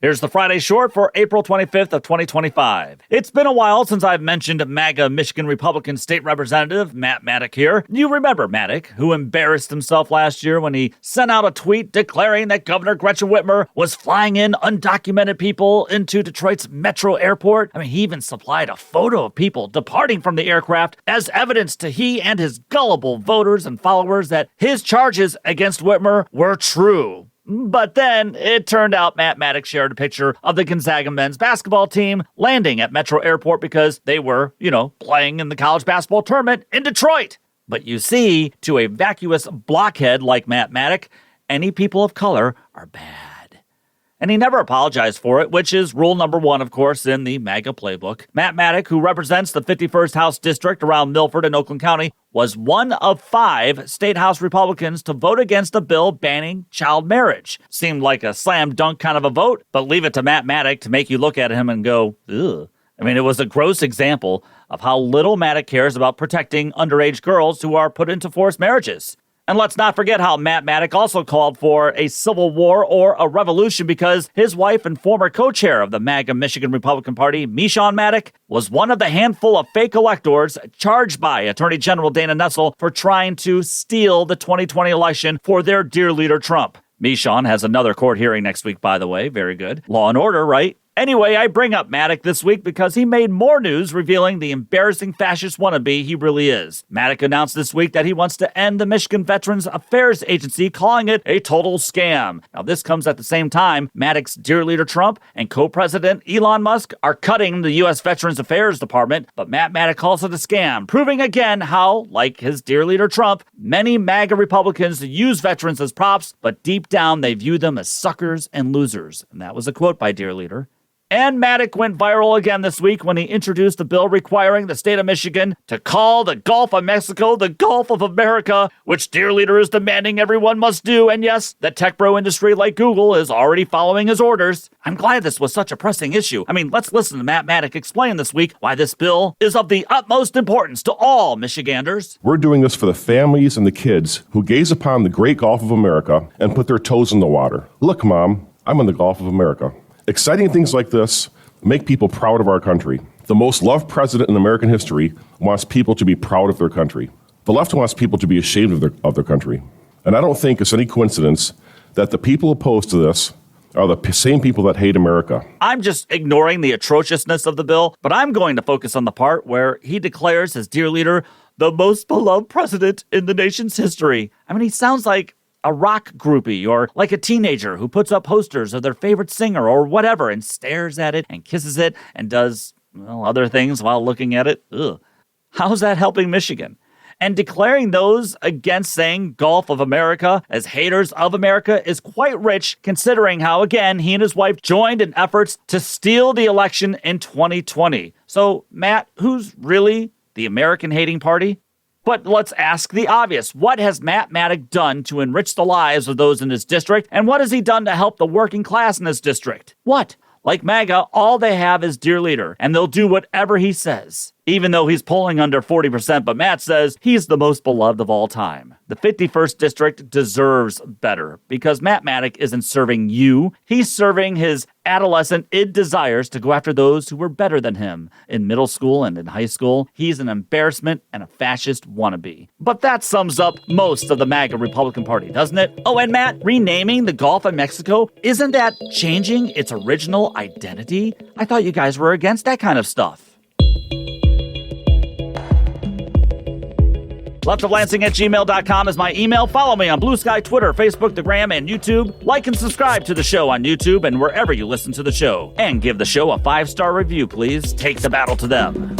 Here's the Friday Short for April 25th of 2025. It's been a while since I've mentioned MAGA Michigan Republican State Representative Matt Maddock here. You remember Maddock, who embarrassed himself last year when he sent out a tweet declaring that Governor Gretchen Whitmer was flying in undocumented people into Detroit's Metro Airport. I mean, he even supplied a photo of people departing from the aircraft as evidence to he and his gullible voters and followers that his charges against Whitmer were true. But then it turned out Matt Maddock shared a picture of the Gonzaga men's basketball team landing at Metro Airport because they were, playing in the college basketball tournament in Detroit. But you see, to a vacuous blockhead like Matt Maddock, any people of color are bad. And he never apologized for it, which is rule number one, of course, in the MAGA playbook. Matt Maddock, who represents the 51st House District around Milford and Oakland County, was one of 5 State House Republicans to vote against a bill banning child marriage. Seemed like a slam dunk kind of a vote, but leave it to Matt Maddock to make you look at him and go, ugh. I mean, it was a gross example of how little Maddock cares about protecting underage girls who are put into forced marriages. And let's not forget how Matt Maddock also called for a civil war or a revolution because his wife and former co-chair of the MAGA Michigan Republican Party, Michigan Maddock, was one of the handful of fake electors charged by Attorney General Dana Nessel for trying to steal the 2020 election for their dear leader Trump. Michigan has another court hearing next week, by the way. Very good. Law and order, right? Anyway, I bring up Maddock this week because he made more news revealing the embarrassing fascist wannabe he really is. Maddock announced this week that he wants to end the Michigan Veterans Affairs Agency, calling it a total scam. Now, this comes at the same time Maddock's dear leader Trump and co-president Elon Musk are cutting the U.S. Veterans Affairs Department, but Matt Maddock calls it a scam, proving again how, like his dear leader Trump, many MAGA Republicans use veterans as props, but deep down they view them as suckers and losers. And that was a quote by dear leader. And Maddock went viral again this week when he introduced a bill requiring the state of Michigan to call the Gulf of Mexico the Gulf of America, which dear leader is demanding everyone must do. And yes, the tech bro industry like Google is already following his orders. I'm glad this was such a pressing issue. I mean, let's listen to Matt Maddock explain this week why this bill is of the utmost importance to all Michiganders. We're doing this for the families and the kids who gaze upon the great Gulf of America and put their toes in the water. Look, Mom, I'm in the Gulf of America. Exciting things like this make people proud of our country. The most loved president in American history wants people to be proud of their country. The left wants people to be ashamed of their country. And I don't think it's any coincidence that the people opposed to this are the same people that hate America. I'm just ignoring the atrociousness of the bill, but I'm going to focus on the part where he declares his dear leader the most beloved president in the nation's history. I mean, he sounds like a rock groupie or like a teenager who puts up posters of their favorite singer or whatever and stares at it and kisses it and does, other things while looking at it. Ugh. How's that helping Michigan? And declaring those against saying Gulf of America as haters of America is quite rich, considering how, again, he and his wife joined in efforts to steal the election in 2020. So, Matt, who's really the American-hating party? But let's ask the obvious. What has Matt Maddock done to enrich the lives of those in his district? And what has he done to help the working class in his district? What? Like MAGA, all they have is dear leader, and they'll do whatever he says. Even though he's polling under 40%, but Matt says he's the most beloved of all time. The 51st District deserves better because Matt Maddock isn't serving you. He's serving his adolescent id desires to go after those who were better than him. In middle school and in high school, he's an embarrassment and a fascist wannabe. But that sums up most of the MAGA Republican Party, doesn't it? Oh, and Matt, renaming the Gulf of Mexico, isn't that changing its original identity? I thought you guys were against that kind of stuff. leftoflansing@gmail.com is my email. Follow me on Blue Sky, Twitter, Facebook, the Gram, and YouTube. Like and subscribe to the show on YouTube and wherever you listen to the show. And give the show a 5-star review, please. Take the battle to them.